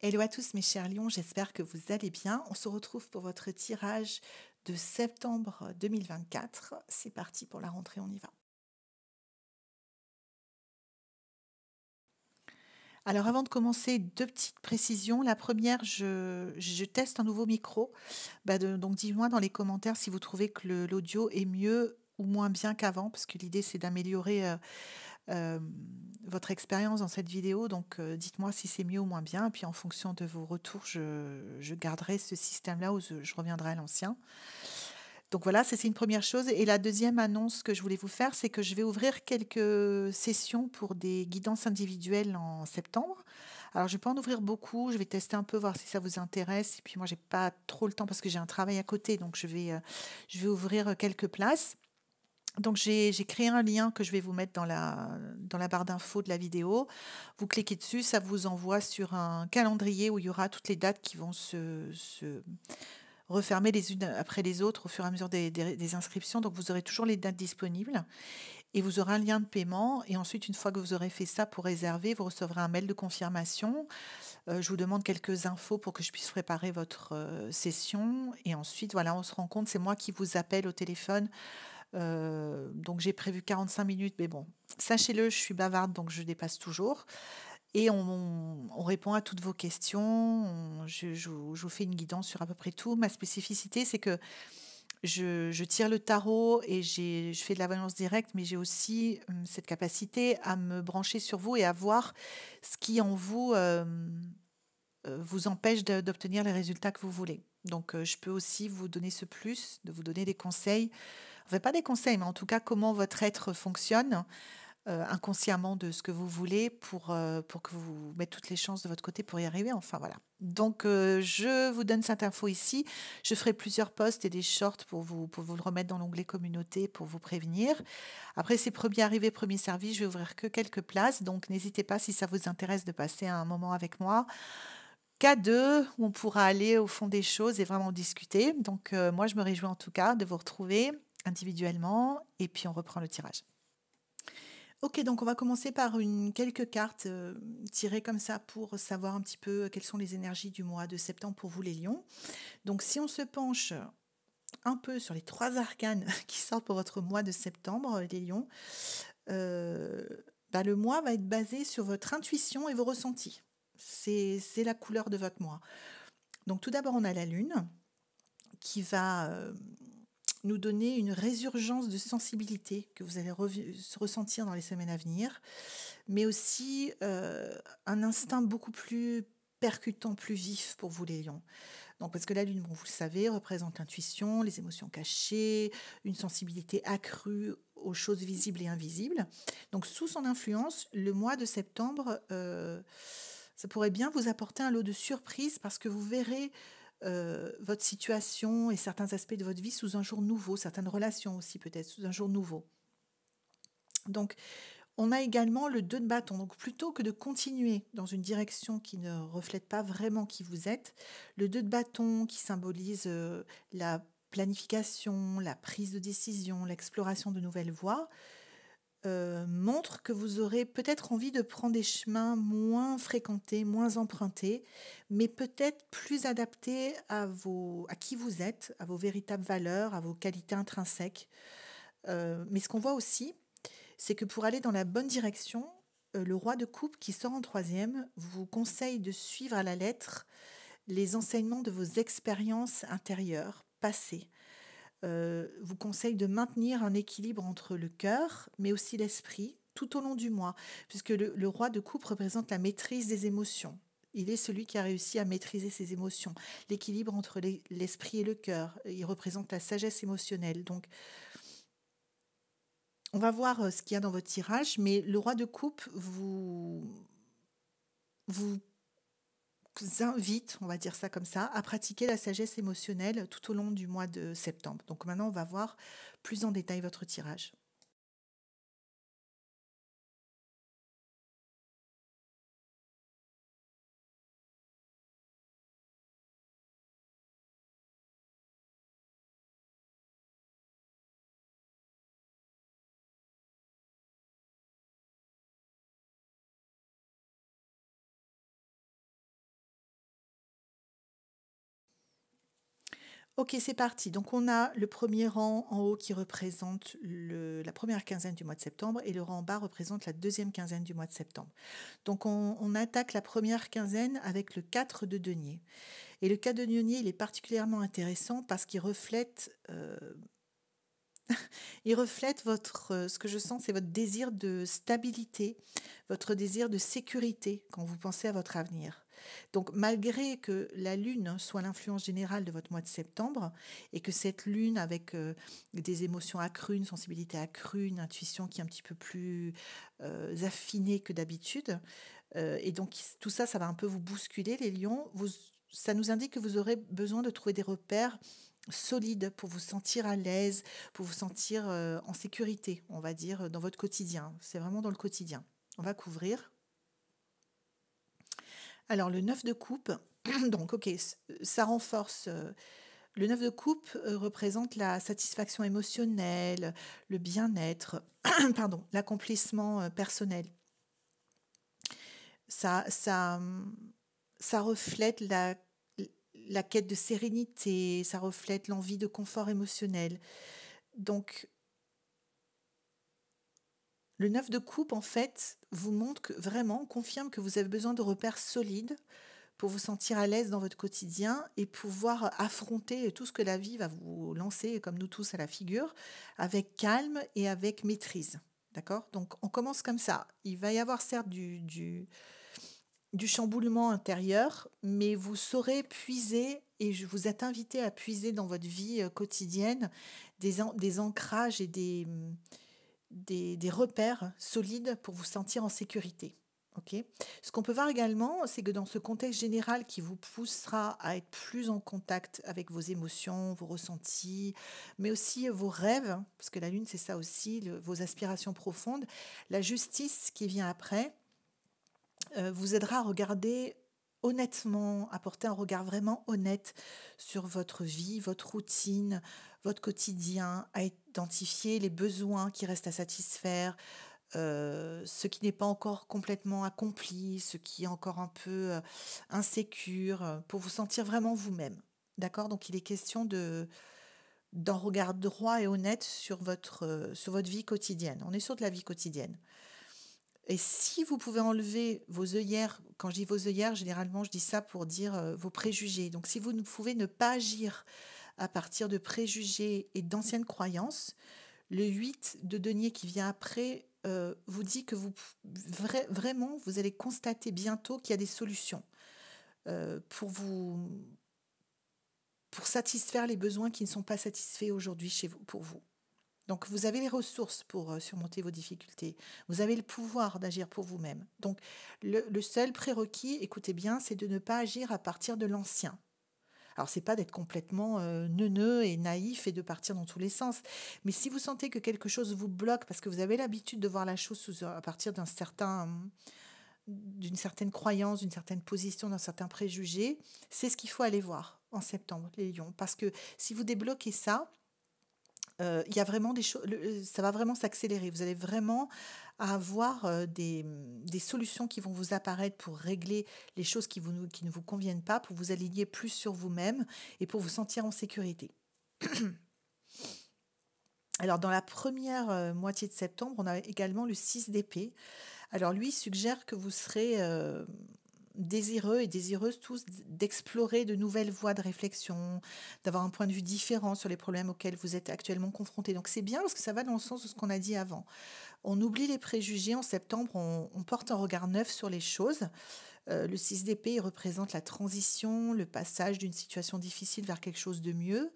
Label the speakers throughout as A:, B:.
A: Hello à tous mes chers lions, j'espère que vous allez bien. On se retrouve pour votre tirage de septembre 2024. C'est parti pour la rentrée, on y va. Alors avant de commencer, deux petites précisions. La première, je teste un nouveau micro. Donc dis-moi dans les commentaires si vous trouvez que l'audio est mieux ou moins bien qu'avant, parce que l'idée c'est d'améliorer euh, votre expérience dans cette vidéo. Donc dites-moi si c'est mieux ou moins bien. Et puis en fonction de vos retours, je garderai ce système-là ou je reviendrai à l'ancien. Donc voilà, ça c'est une première chose. Et la deuxième annonce que je voulais vous faire, c'est que je vais ouvrir quelques sessions pour des guidances individuelles en septembre. Alors je vais pas en ouvrir beaucoup, je vais tester un peu, voir si ça vous intéresse. Et puis moi, j'ai pas trop le temps parce que j'ai un travail à côté, donc je vais ouvrir quelques places. Donc j'ai créé un lien que je vais vous mettre dans la barre d'infos de la vidéo. Vous cliquez dessus, ça vous envoie sur un calendrier où il y aura toutes les dates qui vont se refermer les unes après les autres au fur et à mesure des inscriptions. Donc, vous aurez toujours les dates disponibles et vous aurez un lien de paiement. Et ensuite, une fois que vous aurez fait ça pour réserver, vous recevrez un mail de confirmation. Je vous demande quelques infos pour que je puisse préparer votre session. Et ensuite, voilà, on se rend compte, c'est moi qui vous appelle au téléphone. Donc, j'ai prévu 45 minutes, mais bon, sachez-le, je suis bavarde, donc je dépasse toujours. Et on répond à toutes vos questions. Je vous fais une guidance sur à peu près tout. Ma spécificité, c'est que je tire le tarot et je fais de la voyance directe, mais j'ai aussi cette capacité à me brancher sur vous et à voir ce qui en vous vous empêche d'obtenir les résultats que vous voulez. Donc, je peux aussi vous donner ce plus, de vous donner des conseils. Enfin, pas des conseils, mais en tout cas, comment votre être fonctionne inconsciemment de ce que vous voulez pour que vous mettez toutes les chances de votre côté pour y arriver. Enfin voilà. Donc je vous donne cette info ici. Je ferai plusieurs posts et des shorts pour vous le remettre dans l'onglet communauté pour vous prévenir. Après, c'est premier arrivé, premier servi. Je vais ouvrir que quelques places. Donc n'hésitez pas si ça vous intéresse de passer un moment avec moi. K2, où on pourra aller au fond des choses et vraiment discuter. Donc moi, je me réjouis en tout cas de vous retrouver individuellement et puis on reprend le tirage. Ok, donc on va commencer par quelques cartes tirées comme ça pour savoir un petit peu quelles sont les énergies du mois de septembre pour vous les lions. Donc si on se penche un peu sur les trois arcanes qui sortent pour votre mois de septembre, les lions, euh, le mois va être basé sur votre intuition et vos ressentis. C'est la couleur de votre mois. Donc tout d'abord on a la lune qui va nous donner une résurgence de sensibilité que vous allez ressentir dans les semaines à venir, mais aussi un instinct beaucoup plus percutant, plus vif pour vous les lions. Donc, parce que la lune, bon, vous le savez, représente l'intuition, les émotions cachées, une sensibilité accrue aux choses visibles et invisibles. Donc, sous son influence, le mois de septembre, ça pourrait bien vous apporter un lot de surprises parce que vous verrez votre situation et certains aspects de votre vie sous un jour nouveau, certaines relations aussi peut-être sous un jour nouveau. Donc, on a également le 2 de bâton. Donc, plutôt que de continuer dans une direction qui ne reflète pas vraiment qui vous êtes, le 2 de bâton qui symbolise la planification, la prise de décision, l'exploration de nouvelles voies, montre que vous aurez peut-être envie de prendre des chemins moins fréquentés, moins empruntés, mais peut-être plus adaptés à qui vous êtes, à vos véritables valeurs, à vos qualités intrinsèques. Mais ce qu'on voit aussi, c'est que pour aller dans la bonne direction, le roi de coupe qui sort en troisième vous conseille de suivre à la lettre les enseignements de vos expériences intérieures, passées. Vous conseille de maintenir un équilibre entre le cœur, mais aussi l'esprit, tout au long du mois, puisque le roi de coupe représente la maîtrise des émotions. Il est celui qui a réussi à maîtriser ses émotions. L'équilibre entre l'esprit et le cœur, il représente la sagesse émotionnelle. Donc, on va voir ce qu'il y a dans votre tirage, mais le roi de coupe vous invite, on va dire ça comme ça, à pratiquer la sagesse émotionnelle tout au long du mois de septembre. Donc maintenant, on va voir plus en détail votre tirage. Ok, c'est parti. Donc, on a le premier rang en haut qui représente la première quinzaine du mois de septembre et le rang en bas représente la deuxième quinzaine du mois de septembre. Donc, on attaque la première quinzaine avec le 4 de denier. Et le 4 de denier, il est particulièrement intéressant parce il reflète ce que je sens, c'est votre désir de stabilité, votre désir de sécurité quand vous pensez à votre avenir. Donc, malgré que la Lune soit l'influence générale de votre mois de septembre et que cette Lune, avec des émotions accrues, une sensibilité accrue, une intuition qui est un petit peu plus affinée que d'habitude, et donc tout ça, ça va un peu vous bousculer, les lions. Ça nous indique que vous aurez besoin de trouver des repères solides pour vous sentir à l'aise, pour vous sentir en sécurité, on va dire, dans votre quotidien. C'est vraiment dans le quotidien. On va couvrir. Alors, le 9 de coupe, donc, ok, ça renforce. Le 9 de coupe représente la satisfaction émotionnelle, le bien-être, pardon, l'accomplissement personnel. Ça, ça reflète la quête de sérénité, ça reflète l'envie de confort émotionnel. Donc, le 9 de coupe, en fait, vous montre que vraiment, confirme que vous avez besoin de repères solides pour vous sentir à l'aise dans votre quotidien et pouvoir affronter tout ce que la vie va vous lancer, comme nous tous, à la figure, avec calme et avec maîtrise. D'accord? Donc, on commence comme ça. Il va y avoir certes du chamboulement intérieur, mais vous saurez puiser, et je vous êtes invité à puiser dans votre vie quotidienne des ancrages et des repères solides pour vous sentir en sécurité. Ok. Ce qu'on peut voir également, c'est que dans ce contexte général qui vous poussera à être plus en contact avec vos émotions, vos ressentis, mais aussi vos rêves, parce que la Lune, c'est ça aussi, vos aspirations profondes, la justice qui vient après, vous aidera à regarder honnêtement, à porter un regard vraiment honnête sur votre vie, votre routine, votre quotidien, à identifier les besoins qui restent à satisfaire, ce qui n'est pas encore complètement accompli, ce qui est encore un peu insécure, pour vous sentir vraiment vous-même. D'accord? Donc il est question d'un regard droit et honnête sur votre vie quotidienne. On est sur de la vie quotidienne. Et si vous pouvez enlever vos œillères, quand je dis vos œillères, généralement je dis ça pour dire vos préjugés. Donc si vous ne pouvez ne pas agir à partir de préjugés et d'anciennes croyances, le 8 de denier qui vient après vous dit que vraiment vous allez constater bientôt qu'il y a des solutions pour pour satisfaire les besoins qui ne sont pas satisfaits aujourd'hui chez vous, pour vous. Donc, vous avez les ressources pour surmonter vos difficultés. Vous avez le pouvoir d'agir pour vous-même. Donc, le seul prérequis, écoutez bien, c'est de ne pas agir à partir de l'ancien. Alors, c'est pas d'être complètement neuneux et naïf et de partir dans tous les sens. Mais si vous sentez que quelque chose vous bloque parce que vous avez l'habitude de voir la chose à partir d'une certaine croyance, d'une certaine position, d'un certain préjugé, c'est ce qu'il faut aller voir en septembre, les lions. Parce que si vous débloquez ça, il y a vraiment des choses, ça va vraiment s'accélérer. Vous allez vraiment avoir des solutions qui vont vous apparaître pour régler les choses qui ne vous conviennent pas, pour vous aligner plus sur vous-même et pour vous sentir en sécurité. Alors, dans la première moitié de septembre, on a également le 6 d'épée. Alors, lui suggère que vous serez désireux et désireuses tous d'explorer de nouvelles voies de réflexion, d'avoir un point de vue différent sur les problèmes auxquels vous êtes actuellement confrontés. Donc c'est bien parce que ça va dans le sens de ce qu'on a dit avant. On oublie les préjugés en septembre, on porte un regard neuf sur les choses. Le 6 d'épée il représente la transition, le passage d'une situation difficile vers quelque chose de mieux.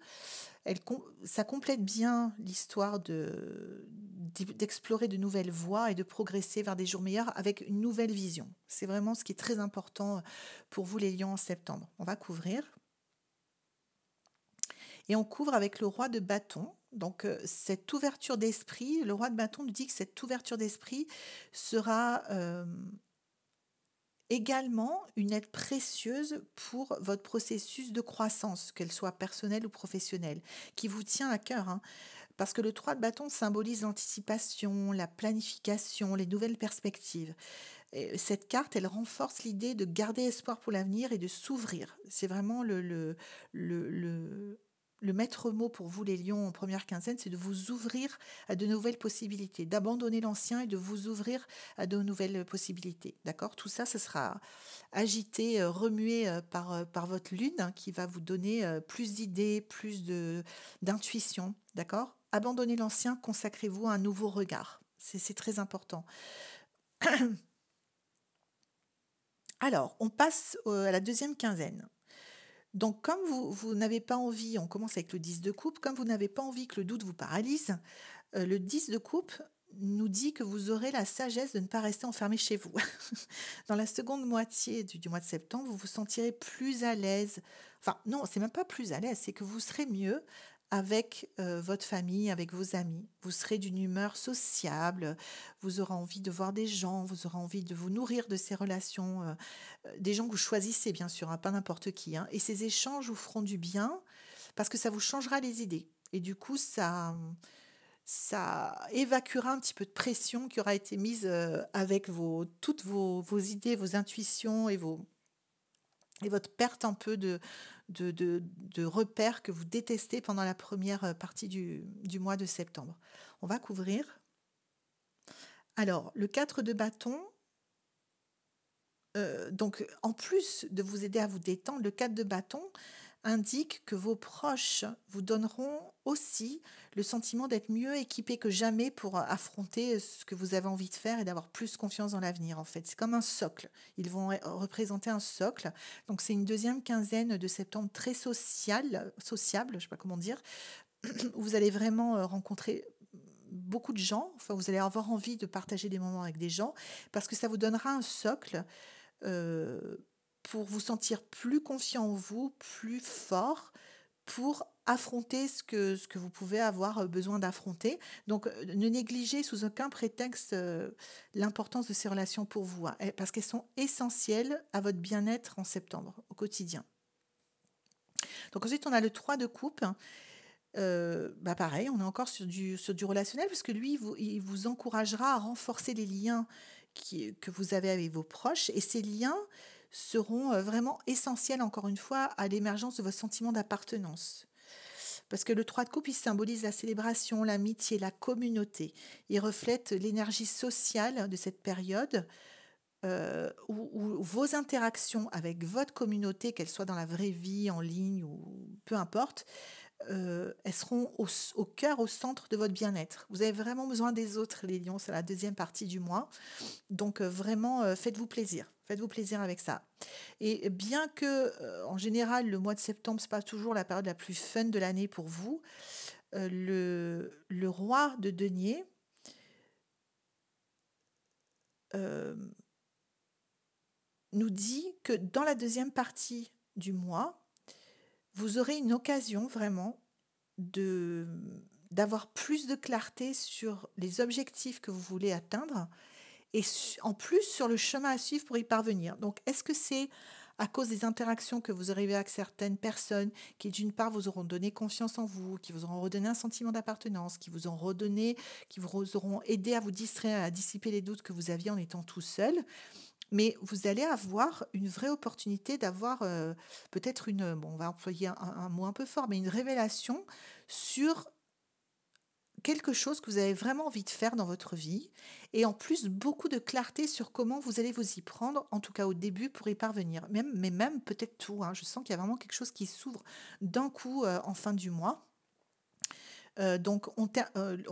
A: Ça complète bien l'histoire d'explorer de nouvelles voies et de progresser vers des jours meilleurs avec une nouvelle vision. C'est vraiment ce qui est très important pour vous les lions en septembre. On va couvrir. Et on couvre avec le roi de bâton. Donc cette ouverture d'esprit, le roi de bâton nous dit que cette ouverture d'esprit sera également une aide précieuse pour votre processus de croissance, qu'elle soit personnelle ou professionnelle, qui vous tient à cœur, hein. Parce que le 3 de bâton symbolise l'anticipation, la planification, les nouvelles perspectives. Et cette carte, elle renforce l'idée de garder espoir pour l'avenir et de s'ouvrir. C'est vraiment le le maître mot pour vous, les lions, en première quinzaine, c'est de vous ouvrir à de nouvelles possibilités, d'abandonner l'ancien et de vous ouvrir à de nouvelles possibilités. D'accord? Tout ça, ce sera agité, remué par votre lune, hein, qui va vous donner plus d'idées, d'intuition. D'accord? Abandonnez l'ancien, consacrez-vous à un nouveau regard. C'est très important. Alors, on passe à la deuxième quinzaine. Donc, comme vous n'avez pas envie, on commence avec le 10 de coupe, comme vous n'avez pas envie que le doute vous paralyse, le 10 de coupe nous dit que vous aurez la sagesse de ne pas rester enfermé chez vous. Dans la seconde moitié du mois de septembre, vous vous sentirez plus à l'aise. Enfin, non, c'est même pas plus à l'aise, c'est que vous serez mieux avec votre famille, avec vos amis. Vous serez d'une humeur sociable, vous aurez envie de voir des gens, vous aurez envie de vous nourrir de ces relations, des gens que vous choisissez bien sûr, hein, pas n'importe qui. Hein. Et ces échanges vous feront du bien parce que ça vous changera les idées. Et du coup, ça évacuera un petit peu de pression qui aura été mise avec toutes vos idées, vos intuitions et votre perte un peu de repères que vous détestez pendant la première partie du mois de septembre. On va couvrir. Alors, le 4 de bâton, donc en plus de vous aider à vous détendre, le 4 de bâton indique que vos proches vous donneront aussi le sentiment d'être mieux équipés que jamais pour affronter ce que vous avez envie de faire et d'avoir plus confiance dans l'avenir, en fait. C'est comme un socle. Ils vont représenter un socle. Donc, c'est une deuxième quinzaine de septembre très sociable, je ne sais pas comment dire, où vous allez vraiment rencontrer beaucoup de gens. Enfin, vous allez avoir envie de partager des moments avec des gens parce que ça vous donnera un socle euh, pour vous sentir plus confiant en vous, plus fort, pour affronter ce que vous pouvez avoir besoin d'affronter. Donc, ne négligez sous aucun prétexte l'importance de ces relations pour vous, hein, parce qu'elles sont essentielles à votre bien-être en septembre, au quotidien. Donc ensuite, on a le 3 de coupe. Pareil, on est encore sur du relationnel, parce que lui, il vous encouragera à renforcer les liens que vous avez avec vos proches. Et ces liens seront vraiment essentiels, encore une fois, à l'émergence de votre sentiment d'appartenance. Parce que le 3 de coupe, il symbolise la célébration, l'amitié, la communauté. Il reflète l'énergie sociale de cette période où vos interactions avec votre communauté, qu'elles soient dans la vraie vie, en ligne ou peu importe, elles seront au cœur, au centre de votre bien-être. Vous avez vraiment besoin des autres, les lions, c'est la deuxième partie du mois. Donc vraiment, faites-vous plaisir. Faites-vous plaisir avec ça. Et bien que, en général, le mois de septembre, ce n'est pas toujours la période la plus fun de l'année pour vous, le roi de denier euh, nous dit que dans la deuxième partie du mois, vous aurez une occasion vraiment de d'avoir plus de clarté sur les objectifs que vous voulez atteindre et en plus sur le chemin à suivre pour y parvenir. Donc, est-ce que c'est à cause des interactions que vous arrivez avec certaines personnes qui, d'une part, vous auront donné confiance en vous, qui vous auront redonné un sentiment d'appartenance, qui vous auront aidé à vous distraire, à dissiper les doutes que vous aviez en étant tout seul, mais vous allez avoir une vraie opportunité d'avoir peut-être bon, on va employer un mot un peu fort, mais une révélation sur quelque chose que vous avez vraiment envie de faire dans votre vie et en plus beaucoup de clarté sur comment vous allez vous y prendre, en tout cas au début pour y parvenir. Mais même peut-être tout, hein. Je sens qu'il y a vraiment quelque chose qui s'ouvre d'un coup en fin du mois. Donc on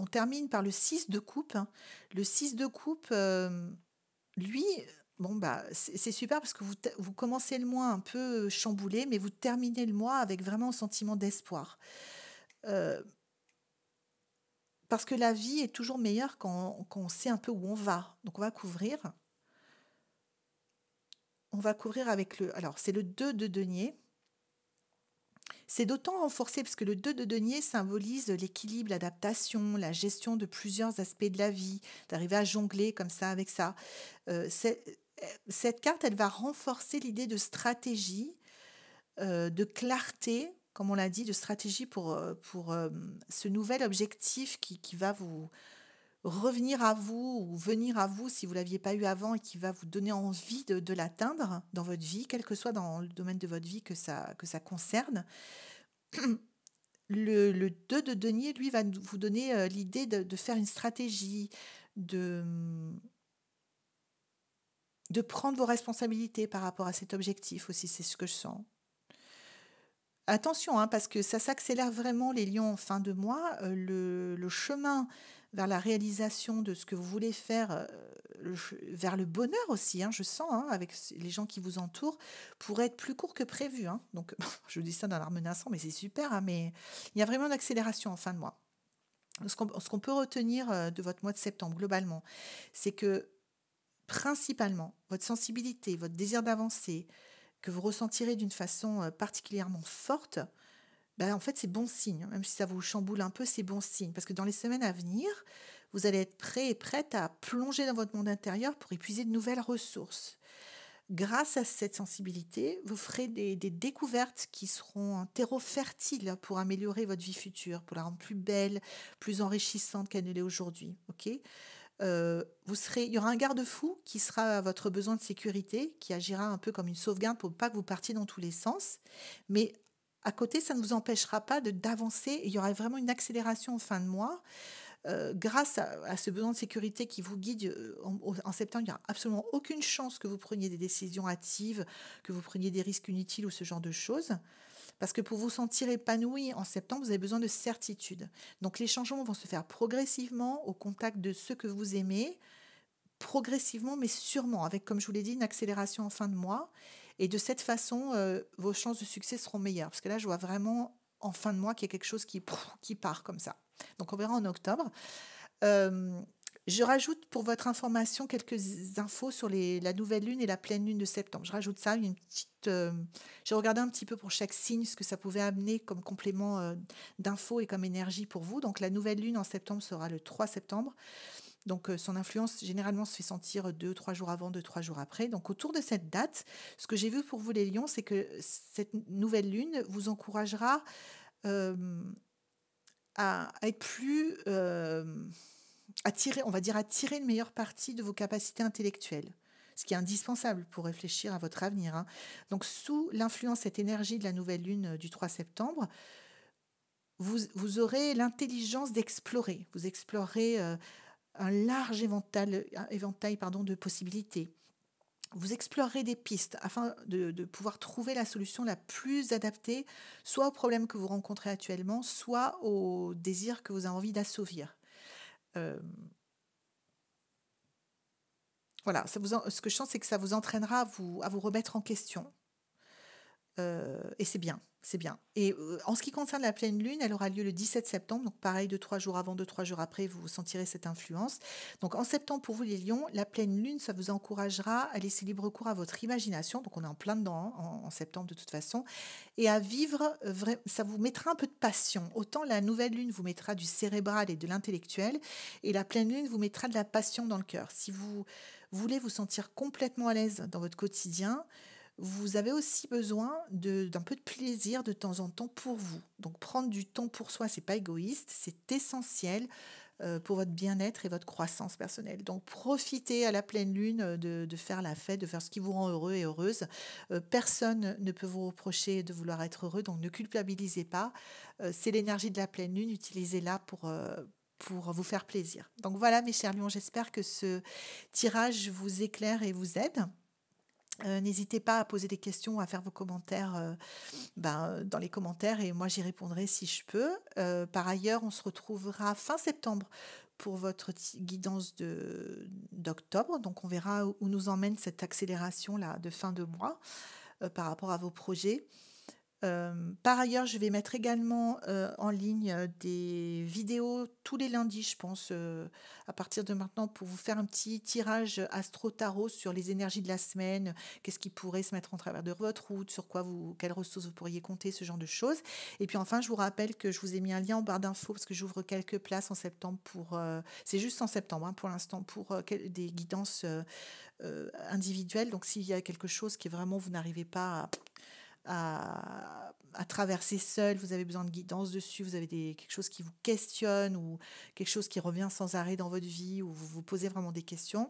A: termine par le 6 de coupe, hein. Le 6 de coupe, lui, bon, c'est super parce que vous commencez le mois un peu chamboulé, mais vous terminez le mois avec vraiment un sentiment d'espoir. Parce que la vie est toujours meilleure quand on sait un peu où on va. Donc, on va couvrir. On va couvrir avec alors, c'est le 2 de denier. C'est d'autant renforcé parce que le 2 de denier symbolise l'équilibre, l'adaptation, la gestion de plusieurs aspects de la vie, d'arriver à jongler comme ça avec ça. Cette carte, elle va renforcer l'idée de stratégie, de clarté, comme on l'a dit, de stratégie pour ce nouvel objectif qui va vous revenir à vous ou venir à vous si vous ne l'aviez pas eu avant et qui va vous donner envie de l'atteindre dans votre vie, quel que soit dans le domaine de votre vie que ça concerne. Le 2 de denier, lui, va vous donner l'idée de faire une stratégie, de, de prendre vos responsabilités par rapport à cet objectif aussi, c'est ce que je sens. Attention, hein, parce que ça s'accélère vraiment les lions en fin de mois. Le chemin vers la réalisation de ce que vous voulez faire, vers le bonheur aussi, hein, je sens, hein, avec les gens qui vous entourent, pourrait être plus court que prévu, hein. Donc, je vous dis ça d'un air menaçant, mais c'est super, hein, mais il y a vraiment une accélération en fin de mois. Ce qu'on peut retenir de votre mois de septembre, globalement, c'est que principalement, votre sensibilité, votre désir d'avancer, que vous ressentirez d'une façon particulièrement forte, ben, en fait, c'est bon signe. Même si ça vous chamboule un peu, c'est bon signe. Parce que dans les semaines à venir, vous allez être prêt et prête à plonger dans votre monde intérieur pour épuiser de nouvelles ressources. Grâce à cette sensibilité, vous ferez des découvertes qui seront un terreau fertile pour améliorer votre vie future, pour la rendre plus belle, plus enrichissante qu'elle ne l'est aujourd'hui. Ok. Il y aura un garde-fou qui sera votre besoin de sécurité, qui agira un peu comme une sauvegarde pour pas que vous partiez dans tous les sens. Mais à côté, ça ne vous empêchera pas d'avancer. Il y aura vraiment une accélération en fin de mois. Grâce à ce besoin de sécurité qui vous guide en septembre, il n'y a absolument aucune chance que vous preniez des décisions hâtives, que vous preniez des risques inutiles ou ce genre de choses. Parce que pour vous sentir épanoui en septembre, vous avez besoin de certitude. Donc les changements vont se faire progressivement au contact de ceux que vous aimez, progressivement mais sûrement, avec, comme je vous l'ai dit, une accélération en fin de mois. Et de cette façon, vos chances de succès seront meilleures. Parce que là, je vois vraiment en fin de mois qu'il y a quelque chose qui part comme ça. Donc on verra en octobre. Euh, je rajoute pour votre information quelques infos sur la nouvelle lune et la pleine lune de septembre. Je rajoute ça, une petite. J'ai regardé un petit peu pour chaque signe ce que ça pouvait amener comme complément d'infos et comme énergie pour vous. Donc la nouvelle lune en septembre sera le 3 septembre. Donc son influence généralement se fait sentir 2-3 jours avant, 2-3 jours après. Donc autour de cette date, ce que j'ai vu pour vous les lions, c'est que cette nouvelle lune vous encouragera euh, à être plus à tirer, on va dire, à tirer une meilleure partie de vos capacités intellectuelles, ce qui est indispensable pour réfléchir à votre avenir, hein. Donc, sous l'influence, cette énergie de la nouvelle lune du 3 septembre, vous aurez l'intelligence d'explorer. Vous explorerez un large éventail de possibilités. Vous explorerez des pistes afin de pouvoir trouver la solution la plus adaptée, soit aux problèmes que vous rencontrez actuellement, soit aux désirs que vous avez envie d'assouvir. Euh, Voilà, ce que je sens, c'est que ça vous entraînera à vous remettre en question. Et c'est bien, c'est bien. Et en ce qui concerne la pleine lune, elle aura lieu le 17 septembre, donc pareil, 2-3 jours avant, 2-3 jours après, vous sentirez cette influence. Donc en septembre, pour vous les lions, la pleine lune, ça vous encouragera à laisser libre cours à votre imagination, donc on est en plein dedans, hein, en septembre de toute façon, et à vivre, ça vous mettra un peu de passion. Autant la nouvelle lune vous mettra du cérébral et de l'intellectuel, et la pleine lune vous mettra de la passion dans le cœur. Si vous voulez vous sentir complètement à l'aise dans votre quotidien, vous avez aussi besoin d'un peu de plaisir de temps en temps pour vous. Donc prendre du temps pour soi, c'est pas égoïste, c'est essentiel pour votre bien-être et votre croissance personnelle. Donc profitez à la pleine lune de faire la fête, de faire ce qui vous rend heureux et heureuse. Personne ne peut vous reprocher de vouloir être heureux, donc ne culpabilisez pas. C'est l'énergie de la pleine lune, utilisez-la pour vous faire plaisir. Donc voilà mes chers lions, j'espère que ce tirage vous éclaire et vous aide. N'hésitez pas à poser des questions, à faire vos commentaires dans les commentaires et moi j'y répondrai si je peux. Par ailleurs, on se retrouvera fin septembre pour votre guidance d'octobre. Donc on verra où nous emmène cette accélération là de fin de mois par rapport à vos projets. Par ailleurs, je vais mettre également en ligne des vidéos tous les lundis, je pense, à partir de maintenant, pour vous faire un petit tirage astro-tarot sur les énergies de la semaine, qu'est-ce qui pourrait se mettre en travers de votre route, sur quelles ressources vous pourriez compter, ce genre de choses. Et puis enfin, je vous rappelle que je vous ai mis un lien en barre d'infos parce que j'ouvre quelques places en septembre c'est juste en septembre, hein, pour l'instant, pour des guidances individuelles. Donc s'il y a quelque chose qui est vraiment, vous n'arrivez pas à traverser seul, vous avez besoin de guidance dessus, vous avez quelque chose qui vous questionne ou quelque chose qui revient sans arrêt dans votre vie, ou vous vous posez vraiment des questions,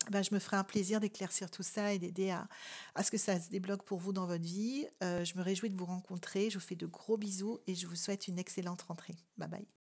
A: Ben, je me ferai un plaisir d'éclaircir tout ça et d'aider à ce que ça se débloque pour vous dans votre vie. Je me réjouis de vous rencontrer. Je vous fais de gros bisous et je vous souhaite une excellente rentrée. Bye bye.